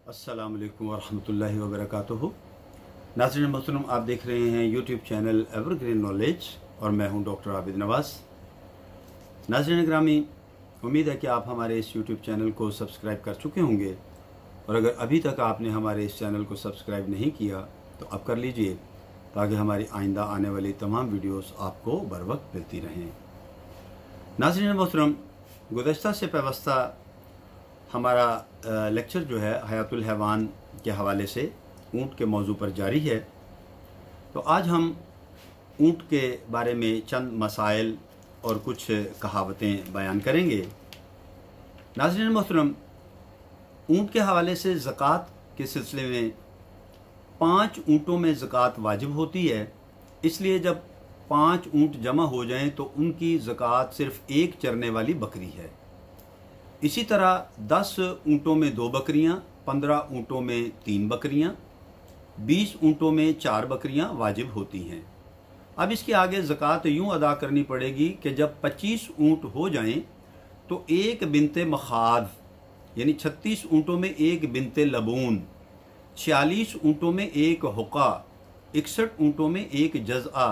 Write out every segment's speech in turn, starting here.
अस्सलामुअलैकुम वरहमतुल्लाहि वबरकातुहू। नाज़रीन मोहतरम, आप देख रहे हैं यूट्यूब चैनल एवरग्रीन नॉलेज और मैं हूं डॉक्टर आबिद नवाज़। नाज़रीन ग्रामी, उम्मीद है कि आप हमारे इस यूट्यूब चैनल को सब्सक्राइब कर चुके होंगे और अगर अभी तक आपने हमारे इस चैनल को सब्सक्राइब नहीं किया तो अब कर लीजिए ताकि हमारी आइंदा आने वाली तमाम वीडियोस आपको बर वक्त मिलती रहें। नाज़रीन मोहतरम, गुज़श्ता से पेवस्ता हमारा लेक्चर जो है हयातुल हैवान के हवाले से ऊँट के मौजू पर जारी है। तो आज हम ऊँट के बारे में चंद मसाइल और कुछ कहावतें बयान करेंगे। नाज़रीन मोहतरम, ऊँट के हवाले से ज़कात के सिलसिले में 5 ऊँटों में ज़कात वाजिब होती है। इसलिए जब 5 ऊँट जमा हो जाएं तो उनकी ज़कात सिर्फ एक चरने वाली बकरी है। इसी तरह 10 ऊँटों में 2 बकरियां, 15 ऊँटों में 3 बकरियां, 20 ऊँटों में 4 बकरियां वाजिब होती हैं। अब इसके आगे ज़कात यूँ अदा करनी पड़ेगी कि जब 25 ऊँट हो जाएं तो एक बिनते मखाद यानी 36 ऊँटों में एक बिनते लबून, 46 ऊँटों में एक हुक्का, 61 ऊँटों में एक जज़आ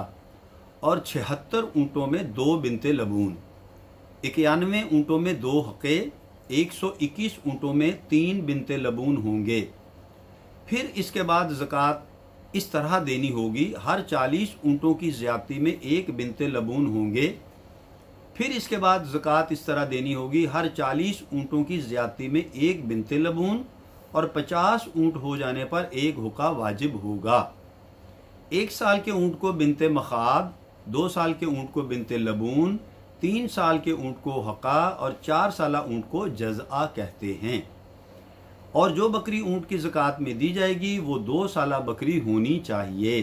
और 76 ऊँटों में 2 बिनते लबून, 91 ऊँटों में 2 हक़े, 121 ऊँटों में 3 बिनते लबून होंगे। फिर इसके बाद ज़कात इस तरह देनी होगी, हर 40 ऊँटों की ज़्यादती में 1 बिनते लबून होंगे। फिर इसके बाद ज़कात इस तरह देनी होगी, हर 40 ऊँटों की ज़्यादती में 1 बिनते लबून और 50 ऊँट हो जाने पर 1 हुक्का वाजिब होगा। 1 साल के ऊँट को बिनते मखाद, 2 साल के ऊँट को बिनते लबून, 3 साल के ऊँट को हक़ा और 4 साला ऊँट को जज़आ कहते हैं। और जो बकरी ऊँट की ज़कात में दी जाएगी वो 2 साला बकरी होनी चाहिए।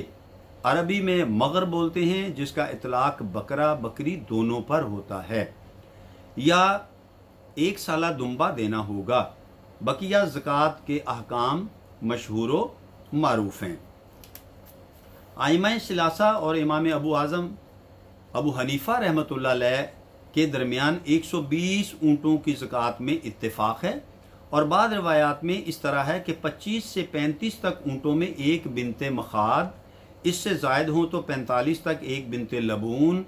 अरबी में मगर बोलते हैं, जिसका इतलाक बकरा बकरी दोनों पर होता है। या 1 साला दुम्बा देना होगा। बकिया ज़कात के अहकाम मशहूर व मारूफ हैं। आइमा सिलासा और इमाम अबू आज़म अबू हनीफ़ा रहमतुल्लाह अलैह के दरमियान 120 ऊँटों की ज़कात में इत्तेफाक है और बाद रवायात में इस तरह है कि 25 से 35 तक ऊँटों में 1 बिनते मखाद, इससे ज़ायद हों तो 45 तक 1 बिनते लबून,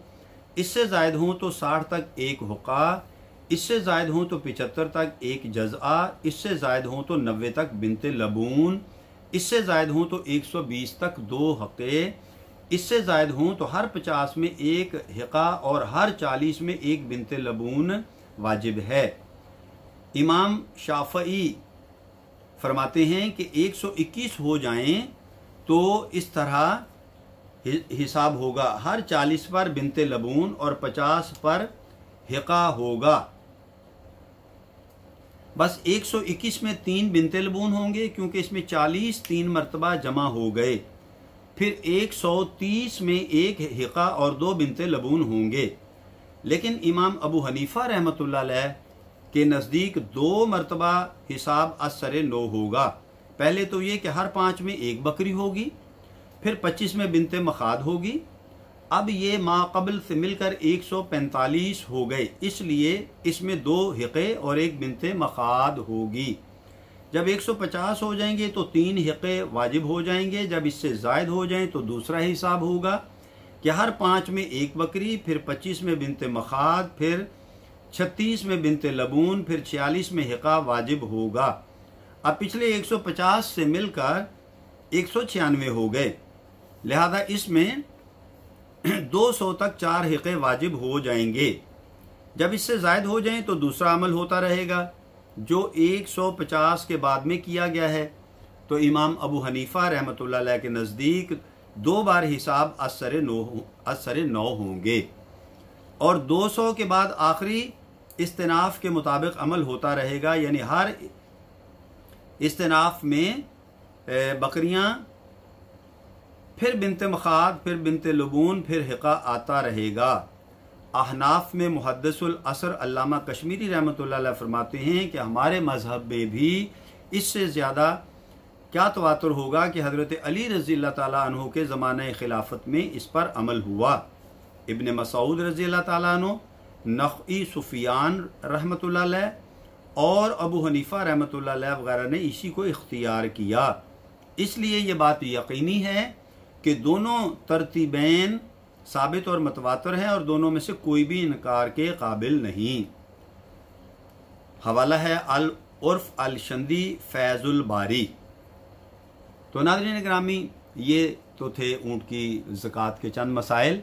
इससे ज़ायद हों तो 60 तक 1 हुक्का, इससे ज़ायद हों तो 75 तक 1 जज़आ, इससे ज़ायद हों तो 90 तक बिनते लबून, इससे ज़ायद हों तो 120 तक 2 हक़े, इससे ज़ायद हों तो हर 50 में 1 हिक़ा और हर 40 में 1 बिनते लबून वाजिब है। इमाम शाफ़ई फरमाते हैं कि 121 हो जाएं तो इस तरह हिसाब होगा, हर 40 पर बिनते लबून और 50 पर हिक़ा होगा। बस 121 में 3 बिनते लबून होंगे क्योंकि इसमें 40 3 मरतबा जमा हो गए। फिर 130 में 1 हिक़ा और 2 बिनते लबून होंगे। लेकिन इमाम अबू हनीफ़ा रहमतुल्लाह अलैह के नज़दीक 2 मरतबा हिसाब असरे 9 होगा। पहले तो ये कि हर 5 में 1 बकरी होगी, फिर 25 में बिनते मखाद होगी। अब ये माक़बल से मिलकर 145 हो गए, इसलिए इसमें 2 हिक़े और 1 बिनते मखाद होगी। जब 150 हो जाएंगे तो 3 हिक़े वाजिब हो जाएंगे। जब इससे ज़ायद हो जाएं तो दूसरा हिसाब होगा कि हर 5 में 1 बकरी, फिर 25 में बिनते मखाद, फिर 36 में बिनते लबून, फिर 46 में हिक़ा वाजिब होगा। अब पिछले 150 से मिलकर 196 हो गए, लिहाजा इसमें 200 तक 4 हिक़े वाजिब हो जाएंगे। जब इससे ज़ायद हो जाएं तो दूसरा अमल होता रहेगा जो 150 के बाद में किया गया है। तो इमाम अबू हनीफ़ा रहमतुल्लाह अलैह के नज़दीक 2 बार हिसाब असरे 9 होंगे और 200 के बाद आखिरी इस्तिनाफ के मुताबिक अमल होता रहेगा, यानी हर इस्तिनाफ में बकरियां, फिर बिनते मखाद, फिर बिनते लबून, फिर हिक़ा आता रहेगा। अहनाफ में मुहद्दिसुल असर अल्लामा कश्मीरी रहमतुल्लाह अलैह फरमाते हैं कि हमारे मज़हब में भी इससे ज़्यादा क्या तवातुर होगा कि हज़रत अली रज़ी अल्लाह ताला अन्हु के ज़माने खिलाफत में इस पर अमल हुआ। इब्न मसूद रज़ी अल्लाह ताला अन्हु, नख़ई सुफ़ियान रहमतुल्लाह अलैह और अबू हनीफा रहमतुल्लाह अलैह वगैरह ने इसी को इख्तियार किया। इसलिए ये बात यकीनी है कि दोनों तरतीबैन साबित और मतवातर हैं और दोनों में से कोई भी इनकार के काबिल नहीं। हवाला है अल उर्फ अल शंदी फैजुल बारी। तो नाज़रीन ग्रामी, ये तो थे ऊँट की ज़कात के चंद मसाइल।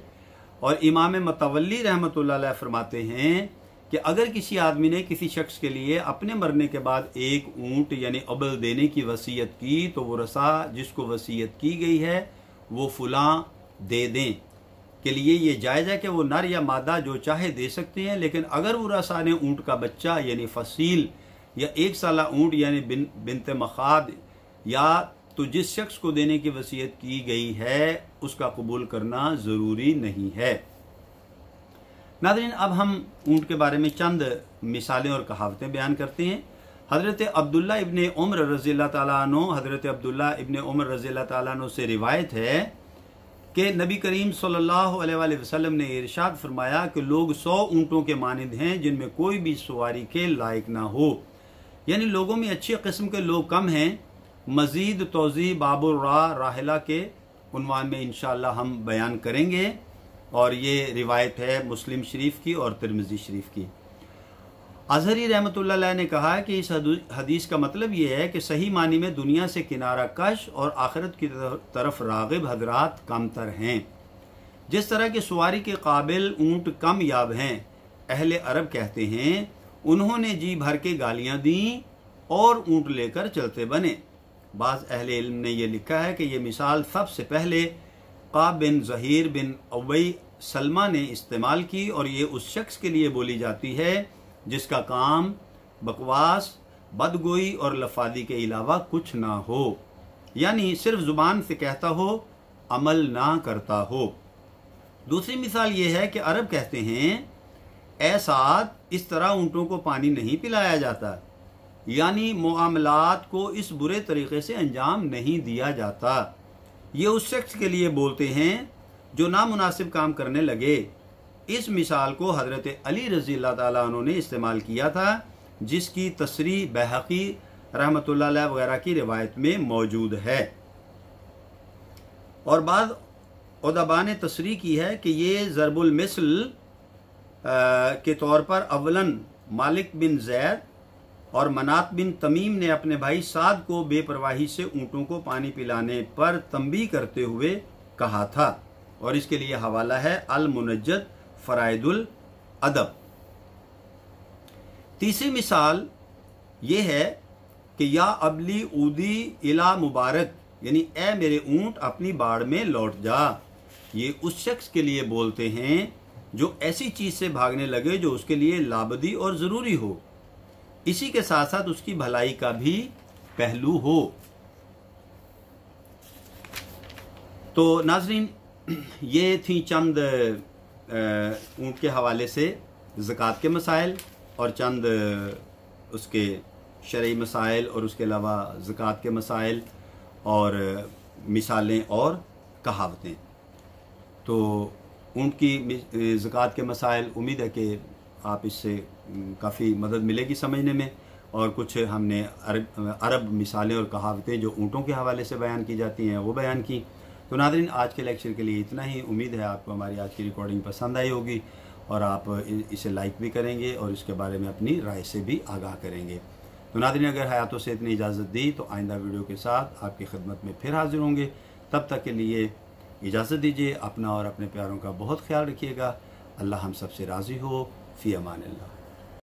और इमाम मतवल्ली रहमतुल्लाह अलैह फरमाते हैं कि अगर किसी आदमी ने किसी शख्स के लिए अपने मरने के बाद एक ऊँट यानी अबल देने की वसीयत की तो वो रसा जिसको वसीयत की गई है वो फुलां दे दें के लिए ये जायज़ है कि वो नर या मादा जो चाहे दे सकते हैं। लेकिन अगर वो रसा ने ऊँट का बच्चा यानी फसील या 1 साला ऊँट यानी बिनते मखाद या तो जिस शख्स को देने की वसीयत की गई है उसका कबूल करना ज़रूरी नहीं है। नाज़रीन, अब हम ऊँट के बारे में चंद मिसालें और कहावतें बयान करते हैं। हज़रत अब्दुल्ला इब्ने उमर रज़ियल्लाहु ताला अन्हु हज़रत अब्दुल्ला इब्ने उमर रज़ियल्लाहु ताला अन्हु से रिवायत है कि नबी करीम सल्लल्लाहु अलैहि वसल्लम ने इरशाद फरमाया कि लोग 100 ऊँटों के मानिंद हैं जिनमें कोई भी सवारी के लायक ना हो। यानी लोगों में अच्छी किस्म के लोग कम हैं। मज़ीद तोज़ी बाबुर राहिला के उन्वान में इंशाअल्लाह हम बयान करेंगे। और ये रिवायत है मुस्लिम शरीफ की और तिरमिज़ी शरीफ की। अज़हरी रहमतुल्लाह अलैह ने कहा कि इस हदीस का मतलब ये है कि सही मानी में दुनिया से किनारा कश और आखिरत की तरफ राग़िब हजरात कमतर हैं। जिस तरह की सवारी के काबिल ऊँट कम याब हैं, अहले अरब कहते हैं उन्होंने जी भर के गालियाँ दी और ऊँट लेकर चलते बने। बाज़ अहले इल्म ने यह लिखा है कि यह मिसाल सबसे पहले क़ाब बिन ज़हीर बिन अवई सलमा ने इस्तेमाल की और ये उस शख्स के लिए बोली जाती है जिसका काम बकवास, बदगोई और लफादी के अलावा कुछ ना हो, यानी सिर्फ ज़ुबान से कहता हो, अमल ना करता हो। दूसरी मिसाल ये है कि अरब कहते हैं ऐसा इस तरह ऊँटों को पानी नहीं पिलाया जाता, यानी मुआमलात को इस बुरे तरीके से अंजाम नहीं दिया जाता। ये उस शख्स के लिए बोलते हैं जो नामुनासिब काम करने लगे। इस मिसाल को हज़रत अली रज़ियल्लाहु ताला अन्हु ने इस्तेमाल किया था, जिसकी तसरीह बैहक़ी रहमतुल्लाह अलैह वगैरह की रिवायत में मौजूद है। और बाद उदबा ने तसरीह की है कि ये ज़रबुल मिसल के तौर पर अवलन मालिक बिन ज़ैद और मनात बिन तमीम ने अपने भाई साद को बेपरवाही से ऊँटों को पानी पिलाने पर तंबीह करते हुए कहा था। और इसके लिए हवाला है अल मुनज्जद फ़राइदुल अदब। तीसरी मिसाल ये है कि या अबली ऊदी इला मुबारक, यानी ए मेरे ऊँट अपनी बाड़ में लौट जा। ये उस शख्स के लिए बोलते हैं जो ऐसी चीज़ से भागने लगे जो उसके लिए लाबदी और ज़रूरी हो, इसी के साथ साथ उसकी भलाई का भी पहलू हो। तो नाजरीन, ये थी चंद ऊँट के हवाले से ज़कात के मसाइल और चंद उसके शरई मसाइल और उसके अलावा ज़कात के मसाइल और मिसालें और कहावतें। तो ऊँट की ज़कात के मसाइल उम्मीद है कि आप इससे काफ़ी मदद मिलेगी समझने में। और कुछ हमने अरब मिसालें और कहावतें जो ऊँटों के हवाले से बयान की जाती हैं वो बयान की। तो नाज़रीन, आज के लेक्चर के लिए इतना ही। उम्मीद है आपको हमारी आज की रिकॉर्डिंग पसंद आई होगी और आप इसे लाइक भी करेंगे और इसके बारे में अपनी राय से भी आगाह करेंगे। तो नाज़रीन, अगर हयातों से इतनी इजाज़त दी तो आइंदा वीडियो के साथ आपकी खिदमत में फिर हाजिर होंगे। तब तक के लिए इजाज़त दीजिए। अपना और अपने प्यारों का बहुत ख्याल रखिएगा। अल्लाह हम सब से राज़ी हो। फ़ी अमान अल्लाह।